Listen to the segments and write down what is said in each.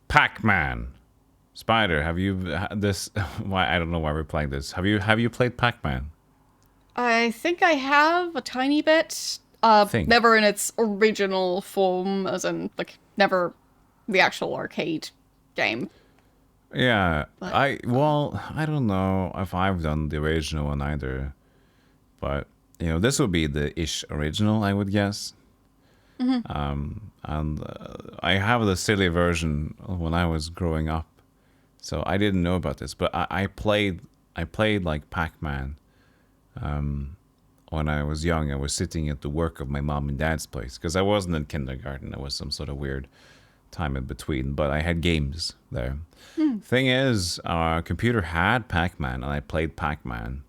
Pac-Man. Spider, have you this? Why I don't know why we're playing this. Have you played Pac-Man? I think I have a tiny bit. Never in its original form, as in like never the actual arcade game. Yeah, But, I don't know if I've done the original one either, but you know this would be the ish original, I would guess. And I have the silly version when I was growing up, so I didn't know about this. But I played like Pac-Man. When I was young, I was sitting at the work of my mom and dad's place because I wasn't in kindergarten. I was some sort of weird time in between, but I had games there. Thing is, our computer had Pac-Man, and I played Pac-Man,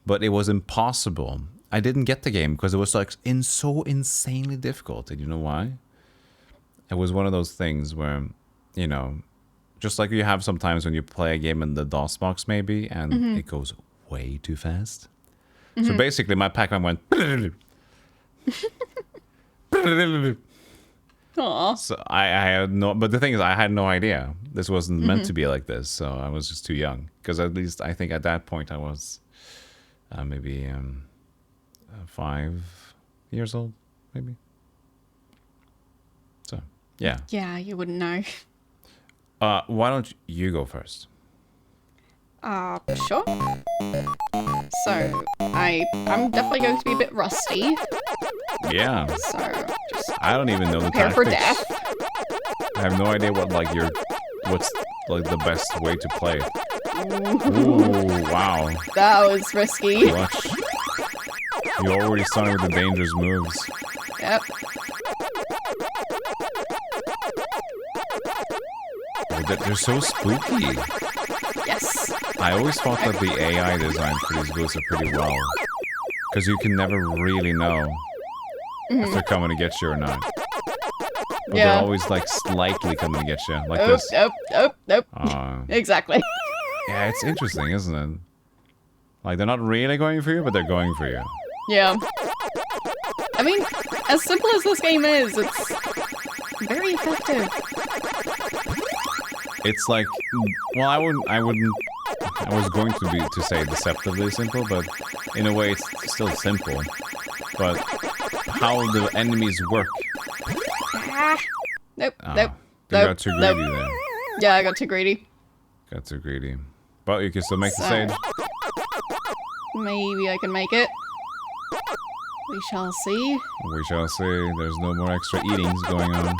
but it was impossible. I didn't get the game because it was like so insanely difficult. And you know why? It was one of those things where, you know, just like you have sometimes when you play a game in the DOS box maybe, and it goes way too fast. So basically my Pac-Man went Aww. so I had no, but the thing is I had no idea this wasn't meant to be like this, so I was just too young, because at least I think at that point I was maybe 5 years old, maybe. So yeah. Yeah, you wouldn't know. Why don't you go first? Sure. So, I'm definitely going to be a bit rusty. Yeah. So, just I don't even know the prepare for tactics. death. I have no idea what's like the best way to play. Ooh, wow. That was risky. Watch. You already started with the dangerous moves. Yep. They're so spooky. Yes. I always thought that the AI design for these ghosts are pretty well. Because you can never really know if they're coming to get you or not. But they're always like slightly coming to get you. Like this. Nope. Exactly. Yeah, it's interesting, isn't it? Like they're not really going for you, but they're going for you. Yeah. I mean, as simple as this game is, it's very effective. It's like, well, I was going to say deceptively simple, but in a way it's still simple. But how the enemies work. Nope. You got too greedy there. Yeah, I got too greedy. Got too greedy. But you can still make the stage. Maybe I can make it. We shall see. We shall see. There's no more extra eatings going on.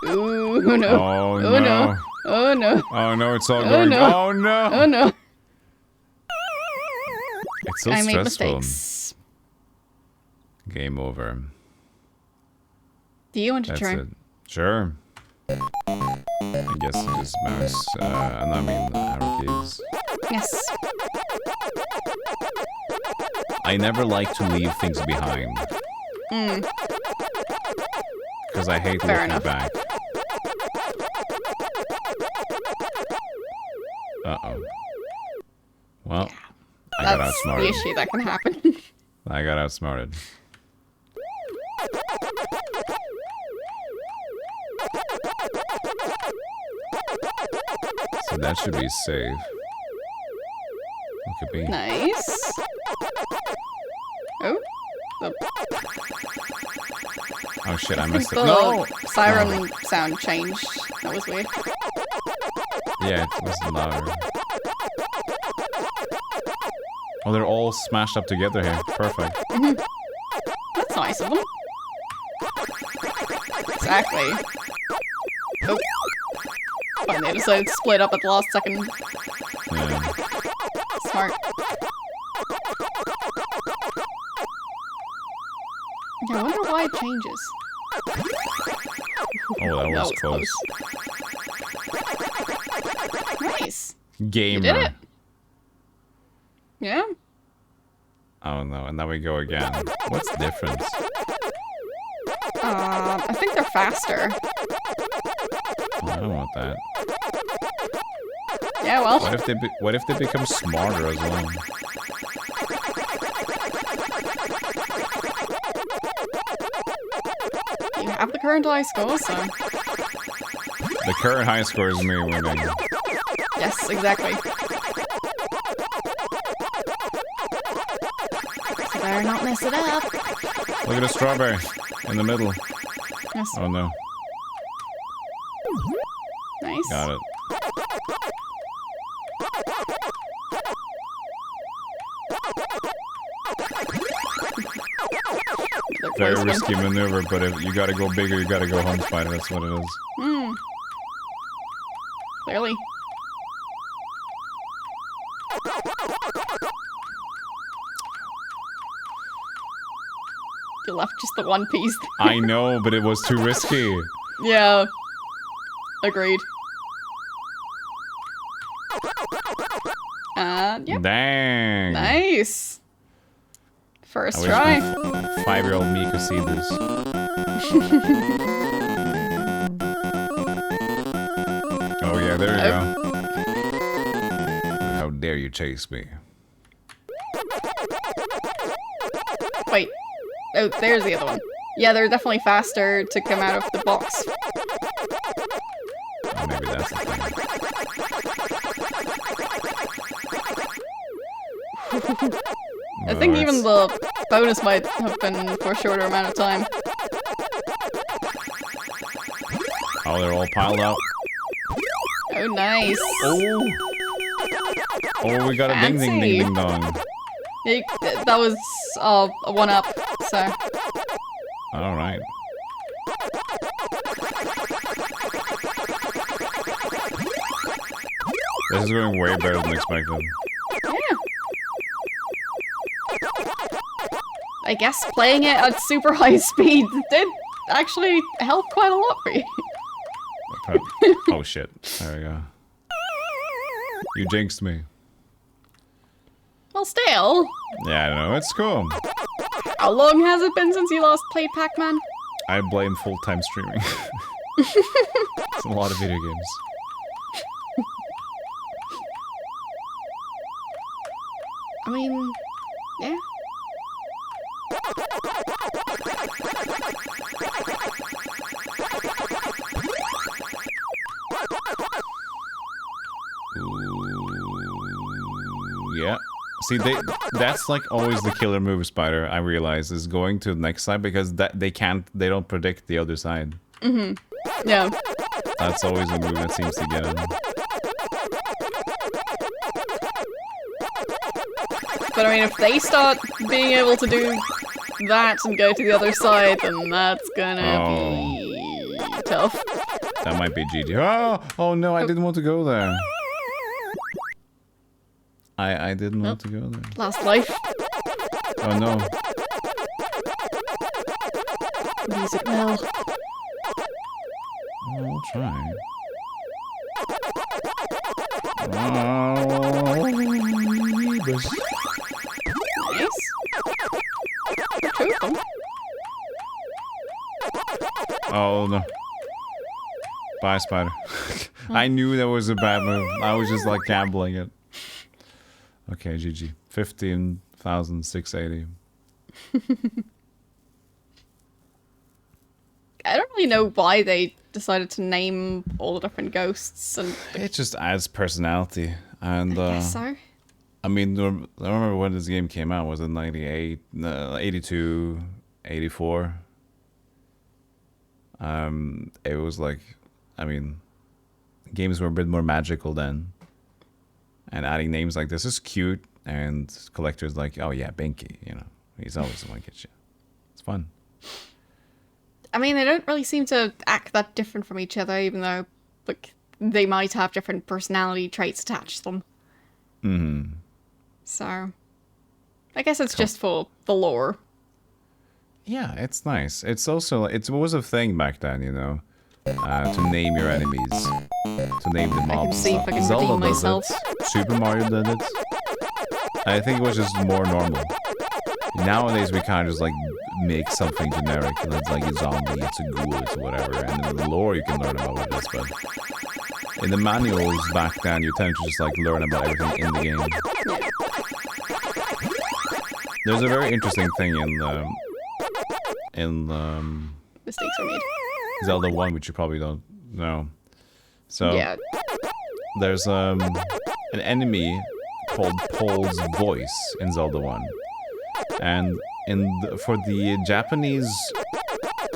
Ooh, no. Oh, no. No. Oh, no. Oh, no, it's all going... No. Oh, no. Oh, no. It's so I made stressful. mistakes. Game over. Do you want to That's try? it. Sure. I guess just mouse, and I mean arrow keys. Yes. I never like to leave things behind. Because I hate Fair looking enough. back. Uh-oh. Well, I got That's the outsmarted. issue that can happen. I got outsmarted. So that should be safe. What could be? Nice. Oh. Oh shit, I missed it. The No! siren sound changed. That was weird. Yeah, it was louder. Oh, they're all smashed up together here. Perfect. That's nice of them. Exactly. Oh. Fine, they decided to split up at the last second. Yeah. Smart. Yeah, I wonder why it changes. Oh, that was close. Nice. Gamer. You did it. Yeah. Oh no, and now we go again. What's the difference? I think they're faster. Oh, I don't want that. Yeah, well. What if they become smarter as well? You have the current high score, so. The current high score is me winning. Yes, exactly. So better not mess it up. Look at the strawberry in the middle. Yes. Oh no. Nice. Got it. Very risky maneuver, but if you gotta go bigger, you gotta go home spider. That's what it is. Hmm. Clearly. You left just the one piece. I know, but it was too risky. Yeah. Agreed. Yep. Dang. Nice. First I wish try. my 5-year-old me could see this. Oh yeah, there you go. How dare you chase me? Wait. Oh, there's the other one. Yeah, they're definitely faster to come out of the box. Oh, maybe that's the thing. I think even the bonus might have been for a shorter amount of time. Oh, they're all piled up. Oh, nice. Oh! Oh, we got a ding ding ding ding dong. That was a 1-up, so... Alright. This is going way better than expected. Yeah. I guess playing it at super high speed did actually help quite a lot for you. Oh shit. There we go. You jinxed me. Well, still. Yeah, I know. It's cool. How long has it been since you last played Pac-Man? I blame full-time streaming. It's a lot of video games. I mean, yeah. Ooh, yeah. See, that's like always the killer move, Spider, I realize, is going to the next side because they don't predict the other side. Mm-hmm. Yeah. That's always a move that seems to get them. But I mean, if they start being able to do that and go to the other side, then that's gonna be tough. That might be GG. Oh no, I didn't want to go there. I didn't want to go there. Last life. Oh no. Use it well. I'll try. Oh, Nice. Two of them. oh no. Bye, Spider. I knew that was a bad move. I was just like gambling it. Okay, GG. 15,680. I don't really know why they decided to name all the different ghosts and... It just adds personality. And, I guess so. I mean, I remember when this game came out. Was it 98, 82, 84? It was like, I mean, games were a bit more magical then. And adding names like this is cute. And collectors like, oh yeah, Binky, you know. He's always the one that gets you. It's fun. I mean, they don't really seem to act that different from each other, even though, like, they might have different personality traits attached to them. Mm-hmm. So, I guess it's just for the lore. Yeah, it's nice. It's also, it was a thing back then, you know, to name your enemies, to name the mobs. I can see if I can Zelda redeem does myself. it. Super Mario did it. I think it was just more normal. Nowadays, we kind of just like make something generic. It's like a zombie, it's a ghoul, it's whatever. And in the lore, you can learn about what it is. But in the manuals back then, you tend to just like learn about everything in the game. There's a very interesting thing in Mistakes were made. Zelda 1, which you probably don't know. So Yeah. there's an enemy called Paul's Voice in Zelda 1. And for the Japanese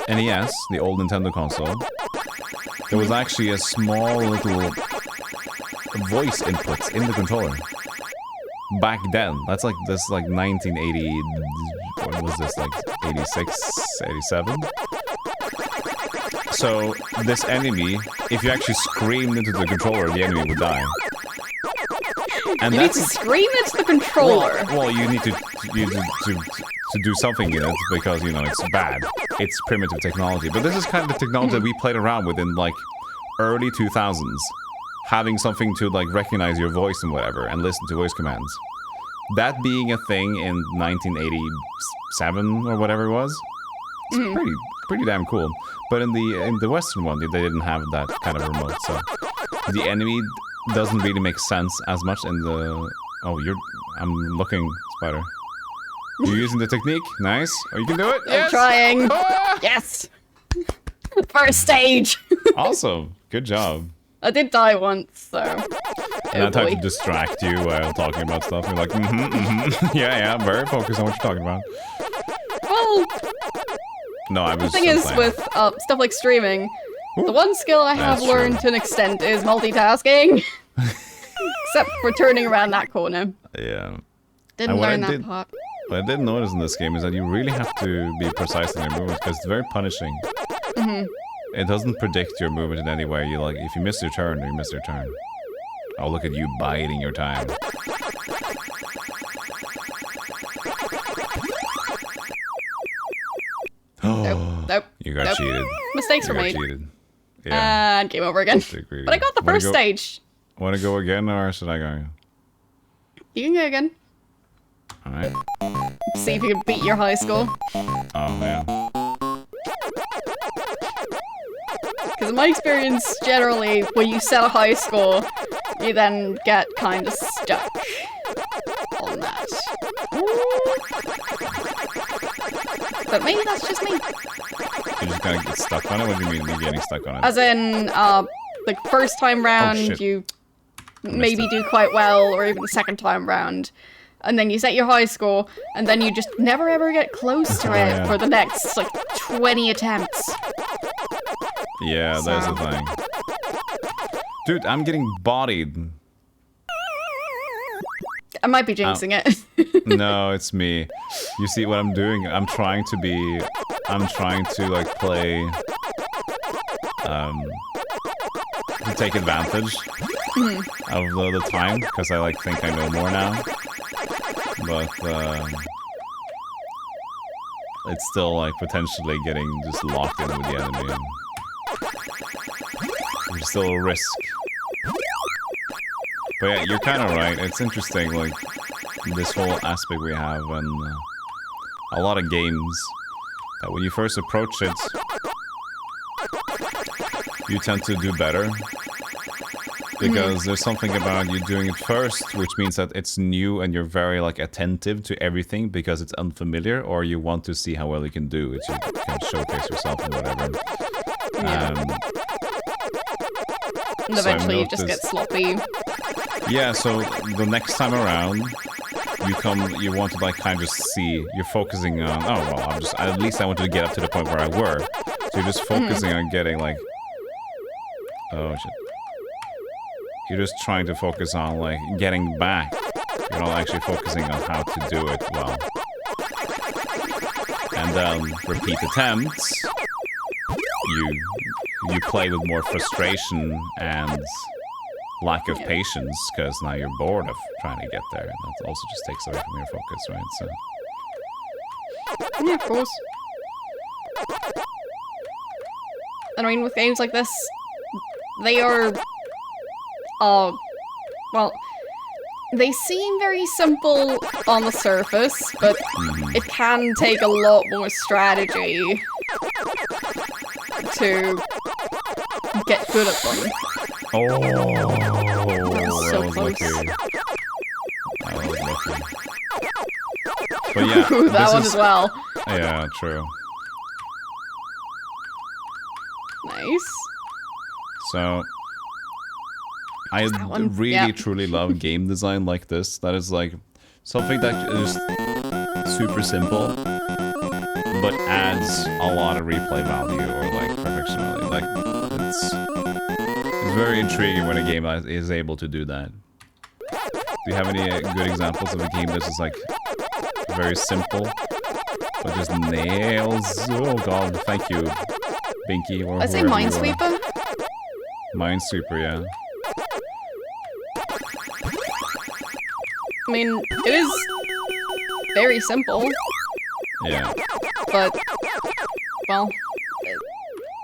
NES, the old Nintendo console, there was actually a small little voice input in the controller. Back then, that's like 1980, what was this, like 86, 87? So this enemy, if you actually screamed into the controller, the enemy would die. And you need to scream into the controller. Well, you need to do something in it because, you know, it's bad. It's primitive technology. But this is kind of the technology that we played around with in, like, early 2000s. Having something to, like, recognize your voice and whatever, and listen to voice commands. That being a thing in 1987 or whatever it was, it's pretty damn cool. But in the Western one, they didn't have that kind of remote, so the enemy doesn't really make sense as much in the... Oh, I'm looking, Spider. You're using the technique? Nice. Oh, you can do it? I'm trying. Ah! Yes! First stage! Awesome. Good job. I did die once, so... And I tried to distract you while talking about stuff. You're like, yeah, very focused on what you're talking about. Well... No, I was... The thing is, with stuff like streaming, the one skill I have learned to an extent is multitasking. Except for turning around that corner. Yeah. Didn't learn that part. What I did notice in this game is that you really have to be precise in your movements because it's very punishing. It doesn't predict your movement in any way. You like, if you miss your turn, you miss your turn. Oh, look at you biding your time. Nope. You got cheated. Mistakes were made. Cheated. Yeah. And game over again. But I got the first stage. Want to go again, or should I go? You can go again. Alright. See if you can beat your high score. Oh, yeah. Because in my experience, generally, when you set a high score, you then get kind of stuck on that. But maybe that's just me. You just kind of get stuck on it? What do you mean you're getting stuck on it? As in, like, first time round, you maybe do quite well, or even the second time round. And then you set your high score, and then you just never ever get close to it for the next, like, 20 attempts. Yeah, that's the thing. Dude, I'm getting bodied. I might be jinxing it. No, it's me. You see what I'm doing? I'm trying to, like, play... to take advantage of the time, because I, like, think I know more now. But, it's still, like, potentially getting just locked in with the enemy. And there's still a risk. But yeah, you're kind of right. It's interesting, like, this whole aspect we have, and a lot of games, that when you first approach it, you tend to do better. Because there's something about you doing it first, which means that it's new and you're very, like, attentive to everything because it's unfamiliar, or you want to see how well you can do it. You can showcase yourself and whatever. And eventually you just get sloppy. Yeah, so the next time around, you want to, like, kind of just see, you're focusing on, oh, well, at least I want to get up to the point where I were. So you're just focusing on getting, like, oh, shit. You're just trying to focus on, like, getting back. You're not actually focusing on how to do it well. And then, repeat attempts, you play with more frustration and lack of patience, because now you're bored of trying to get there. And that also just takes away from your focus, right? So. Yeah, of course. And I mean, with games like this, they are... well, they seem very simple on the surface, but it can take a lot more strategy to get good at them. Oh, that was so close. Lucky. That was lucky. But yeah, ooh, that one as well. Yeah, true. Nice. So, I really truly love game design like this. That is like something that is super simple, but adds a lot of replay value or like perfectionality. Like it's very intriguing when a game is able to do that. Do you have any good examples of a game that's just like very simple, but just nails? Oh god, thank you, Binky. Or I'd say Minesweeper. Minesweeper, yeah. I mean, it is very simple. Yeah. But, well,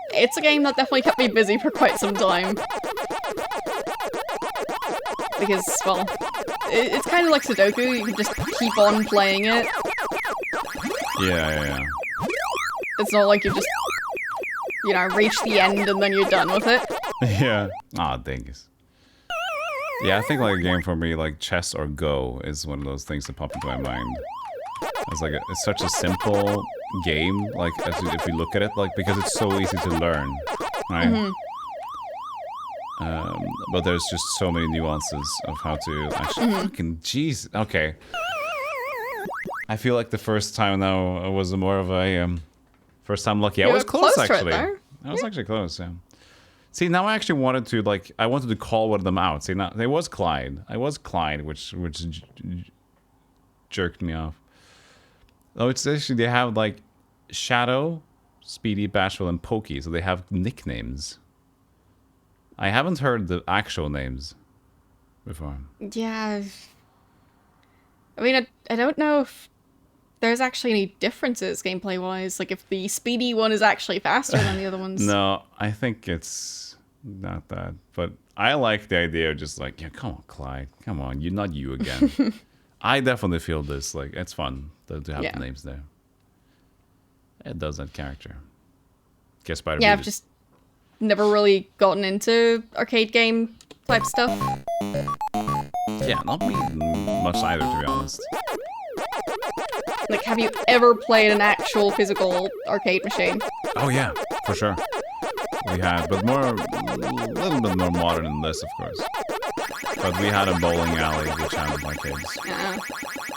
it's a game that definitely kept me busy for quite some time. Because, well, it's kind of like Sudoku, you can just keep on playing it. Yeah. It's not like you just, you know, reach the end and then you're done with it. Yeah. Ah, dingus. Yeah, I think like a game for me, like chess or Go, is one of those things that pop into my mind. It's like it's such a simple game, like if you look at it, like because it's so easy to learn, right? But there's just so many nuances of how to actually fucking jeez. Okay, I feel like the first time now was more of a first time lucky. I was close actually. I was actually close. Yeah. See, now I actually wanted to I wanted to call one of them out. See, now there was Clyde. I was Clyde, which jerked me off. Oh, it's actually they have like Shadow, Speedy, Bashful, and Pokey, so they have nicknames. I haven't heard the actual names before. Yeah. I mean, I don't know if there's actually any differences gameplay-wise. Like, if the Speedy one is actually faster than the other ones. No, I think it's not that. But I like the idea of just like, yeah, come on, Clyde. Come on, not you again. I definitely feel this. Like, it's fun to have the names there. It does that character. Guess Spider. Yeah, I've just never really gotten into arcade game type stuff. Yeah, not me much either, to be honest. Like, have you ever played an actual physical arcade machine? Oh yeah, for sure. We had, but a little bit more modern than this, of course. But we had a bowling alley which had arcades.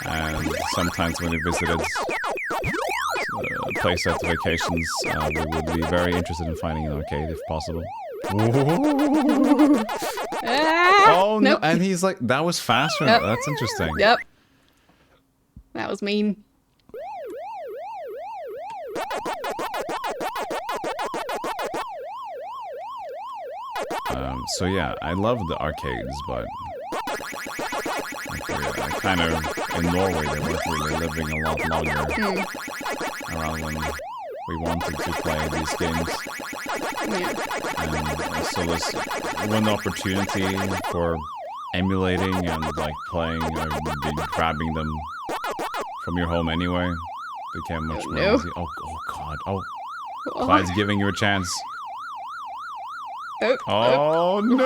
And sometimes when we visited playset vacations, we would be very interested in finding an arcade if possible. Oh no! And he's like, that was faster. Yep. That's interesting. Yep. That was mean. So yeah, I love the arcades, but I kind of in Norway they weren't really living a lot longer around when we wanted to play these games. And so this one opportunity for emulating and like playing or grabbing them from your home anyway became much more easy. Oh god! Oh, Clyde's giving you a chance. Oh no!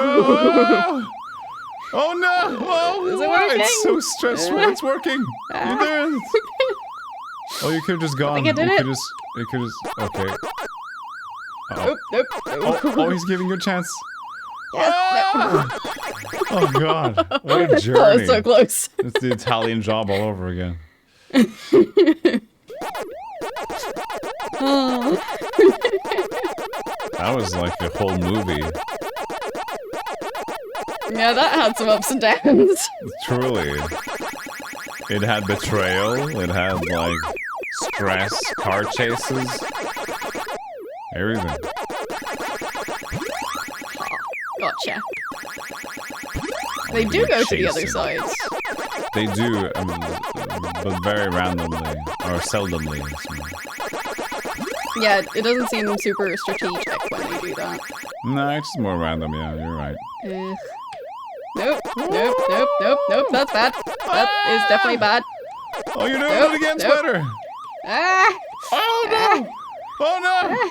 Oh no! Oh, it's so stressful. It's working. You did it. Oh, you could have just gone. You could just. Okay. Oh, he's giving you a chance. Yes. Oh god! What a journey! That was so close. It's the Italian job all over again. That was like a whole movie. Yeah, that had some ups and downs. Truly. It had betrayal, it had like stress, car chases, everything. Gotcha. They do go to the other sides. They do, but very randomly, or seldomly. Yeah, it doesn't seem super strategic when they do that. No, it's just more random, yeah, you're right. Nope, that's bad. That is definitely bad. Oh, you're doing it again, Spider! Ah! Oh no! Oh no! Ah.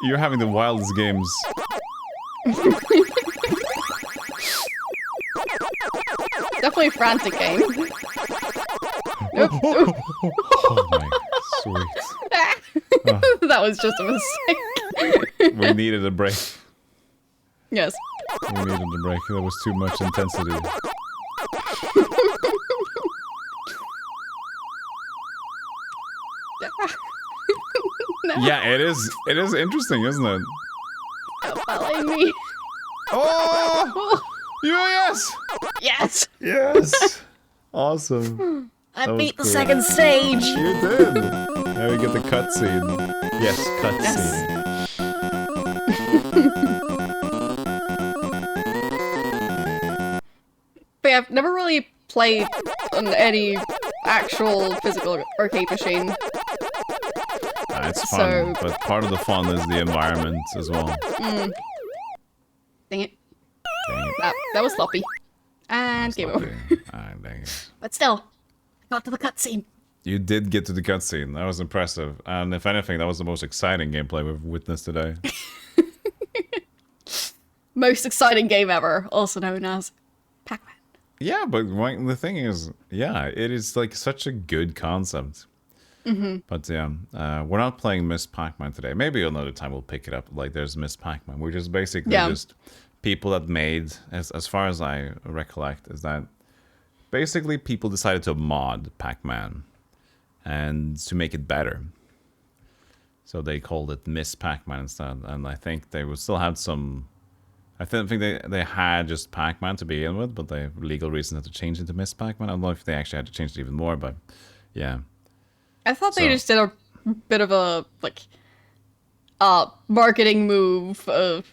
You're having the wildest games. Definitely a frantic game. Nope. Oh my sweet. That was just a mistake. We needed a break. Yes. We needed a break. There was too much intensity. No. Yeah, it is. It is interesting, isn't it? Following me. Oh! Yes! Yes! Yes! Awesome. I That beat the was cool. second stage. You did. Now we get the cutscene. Yes, cutscene. But yeah, I've never really played on any actual physical arcade machine. It's fun, So- but part of the fun is the environment as well. Dang it. Dang it. That was sloppy. And game over. Dang it. But still, I got to the cutscene. You did get to the cutscene. That was impressive. And if anything, that was the most exciting gameplay we've witnessed today. Most exciting game ever, also known as Pac-Man. Yeah, but the thing is, yeah, it is like such a good concept. But yeah, we're not playing Miss Pac-Man today. Maybe another time we'll pick it up. Like there's Miss Pac-Man. We're just basically just people that made, as far as I recollect, is that basically people decided to mod Pac-Man and to make it better. So they called it Miss Pac-Man instead. And I think they would still have some... I think they had just Pac-Man to begin with, but they legal reasons had to change it to Miss Pac-Man. I don't know if they actually had to change it even more, but yeah. I thought they just did a bit of a, like, marketing move of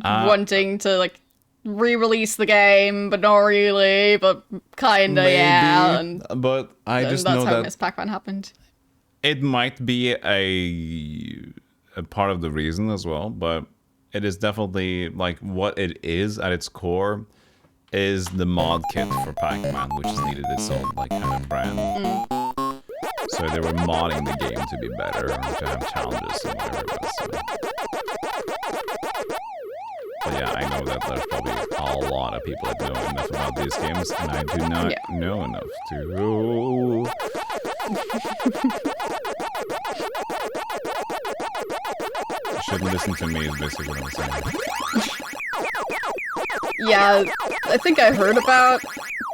wanting to, like, re-release the game, but not really, but kinda, Maybe, yeah. And but I just that's know how that Miss Pac-Man happened. it might be a part of the reason as well, but it is definitely, like, what it is at its core is the mod kit for Pac-Man, which has needed its own, like, kind of brand. So they were modding the game to be better, to have challenges and whatever it was. So. But yeah, I know that there's probably a lot of people that know enough about these games, and I do not know enough to... You shouldn't listen to me is basically what I'm saying. Yeah, I think I heard about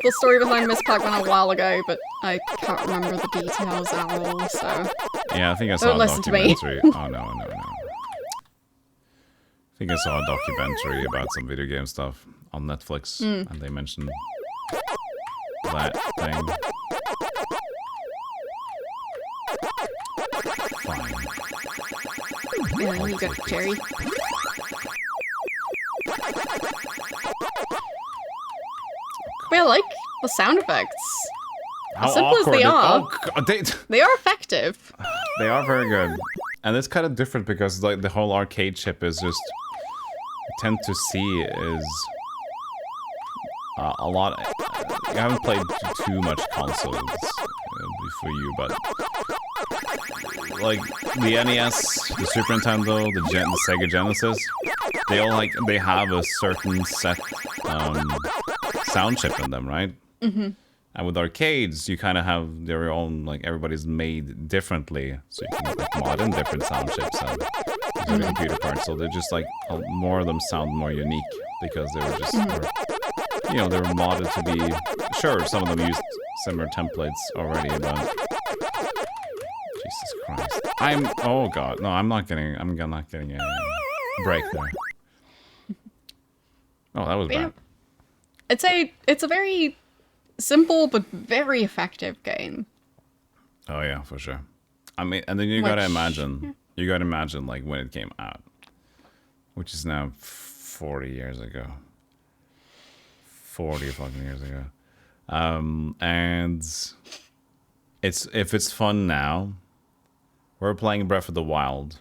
the story behind Miss Pac-Man a while ago, but I can't remember the details at all, so... Yeah, I think I saw Don't a listen to me. documentary. Oh, no. I think I saw a documentary about some video game stuff on Netflix, and they mentioned that thing. Fine. Yeah, you got Jerry. But I like the sound effects. How simple as they awkward are. Oh, God, They are effective. they are very good. And it's kind of different because like the whole arcade chip is just... I tend to see is... a lot... I haven't played too much consoles for you, but... Like, the NES, the Super Nintendo, the Sega Genesis, they all like... They have a certain set sound chip in them, right? Mm-hmm. And with arcades, you kind of have their own, like, everybody's made differently. So you can like, mod in different sound chips and the computer parts. So they're just, like, more of them sound more unique because they were just, more, you know, they were modded to be... Sure, some of them used similar templates already, but... Jesus Christ. Oh, God. No, I'm not getting a break there. Oh, that was bad. It's a very simple but very effective game. Oh yeah, for sure. I mean, and then you gotta imagine, like when it came out, which is now 40 years ago. 40 fucking years ago. And if it's fun now, we're playing Breath of the Wild.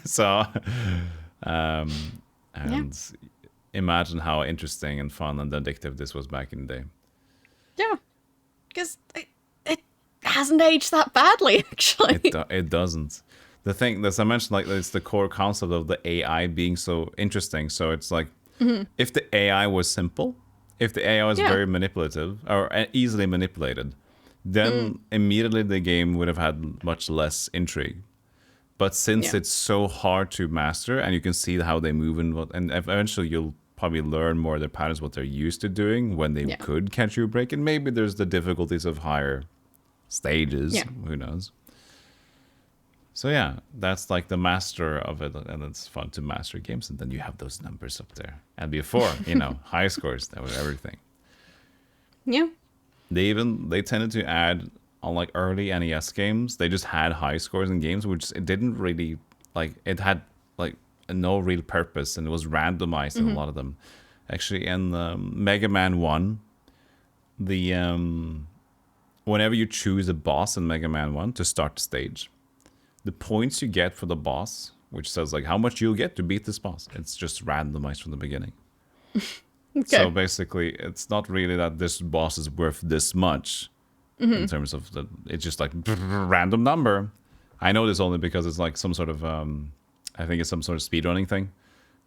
So, imagine how interesting and fun and addictive this was back in the day. Yeah, because it hasn't aged that badly, actually. It doesn't. The thing, as I mentioned, like it's the core concept of the AI being so interesting. So it's like, if the AI was simple, if the AI was very manipulative or easily manipulated, then immediately the game would have had much less intrigue. But since it's so hard to master, and you can see how they move and eventually you'll probably learn more of their patterns, what they're used to doing when they could catch you a break. And maybe there's the difficulties of higher stages. Who knows? So yeah, that's like the master of it, and it's fun to master games. And then you have those numbers up there. And before, high scores, that was everything. Yeah. They tended to add on like early NES games. They just had high scores in games, which it didn't really it had like no real purpose, and it was randomized in a lot of them. Actually, in Mega Man 1, whenever you choose a boss in Mega Man 1 to start the stage, the points you get for the boss, which says like how much you'll get to beat this boss, it's just randomized from the beginning. So basically, it's not really that this boss is worth this much in terms of it's just like random number. I know this only because it's like some sort of, I think it's some sort of speedrunning thing,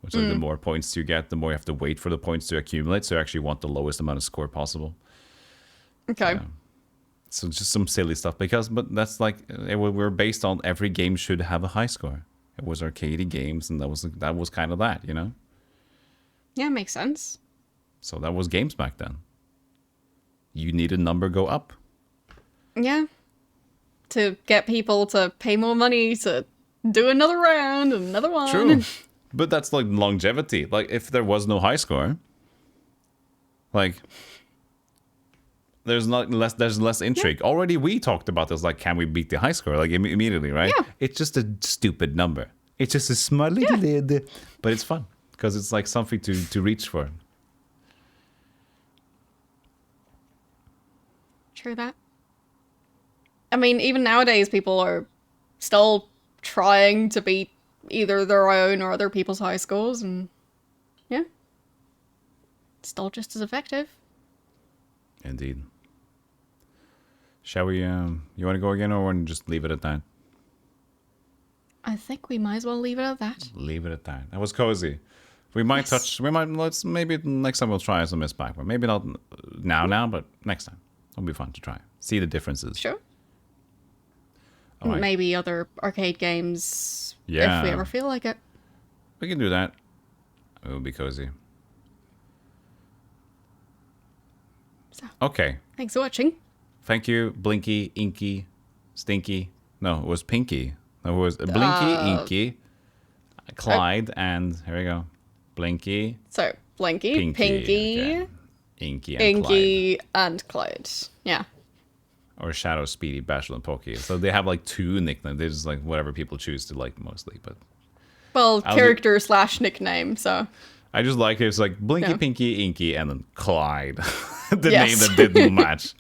which like the more points you get, the more you have to wait for the points to accumulate. So you actually want the lowest amount of score possible. Okay. So just some silly stuff but that's like, we're based on every game should have a high score. It was arcadey games, and that was kind of that, Yeah, makes sense. So that was games back then. You need a number go up. Yeah. To get people to pay more money to do another round, another one. True. But that's like longevity. Like if there was no high score, like there's less intrigue. Already we talked about this, like can we beat the high score? Like immediately, right? Yeah. It's just a stupid number. It's just a small little but it's fun because it's like something to reach for. True that. I mean, even nowadays, people are still trying to beat either their own or other people's high scores, and yeah, still just as effective. Indeed. Shall we? You want to go again, or want to just leave it at that? I think we might as well leave it at that. Leave it at that. That was cozy. We might maybe next time we'll try some Miss Pac-Man. Maybe not now, but next time. It'll be fun to try. See the differences. Sure. Right. Maybe other arcade games if we ever feel like it. We can do that. It will be cozy. So, okay. Thanks for watching. Thank you, Blinky, Inky, Stinky. No, it was Pinky. No, it was Blinky, Inky, Clyde, and here we go. Blinky. So, Blinky, Pinky, okay. Inky, and Clyde. Yeah. Or Shadow, Speedy, Bashful, and Pokey. So they have like two nicknames. They're just like whatever people choose to like mostly. But character / nickname. So I just like it. It's like Blinky, Pinky, Inky, and then Clyde. The name that didn't match.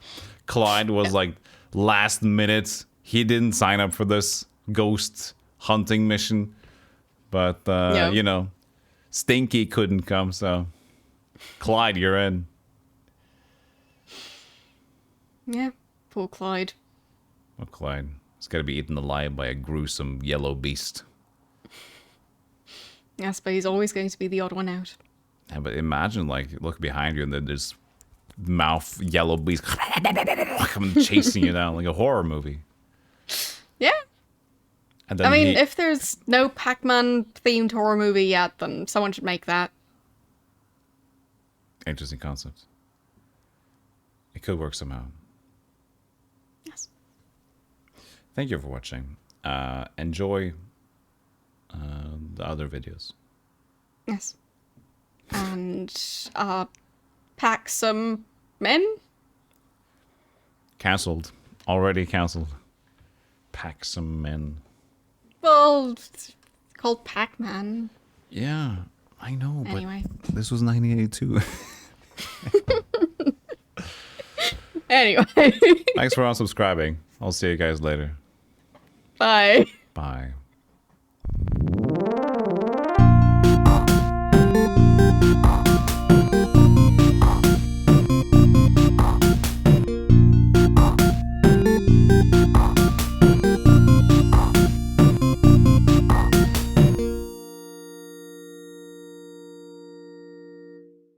Clyde was like last minute. He didn't sign up for this ghost hunting mission, but Stinky couldn't come. So Clyde, you're in. Yeah. Poor Clyde. Well, Clyde. He's got to be eaten alive by a gruesome yellow beast. Yes, but he's always going to be the odd one out. Yeah, but imagine, like, look behind you and then there's mouth yellow beast coming chasing you down like a horror movie. Yeah. And then I mean, if there's no Pac-Man themed horror movie yet, then someone should make that. Interesting concept. It could work somehow. Yes. Thank you for watching. Enjoy the other videos. Yes. And pack some men? Cancelled. Already cancelled. Pack some men. Well, it's called Pac-Man. Yeah, I know. Anyway. But this was 1982. Anyway. Thanks for unsubscribing. I'll see you guys later. Bye. Bye.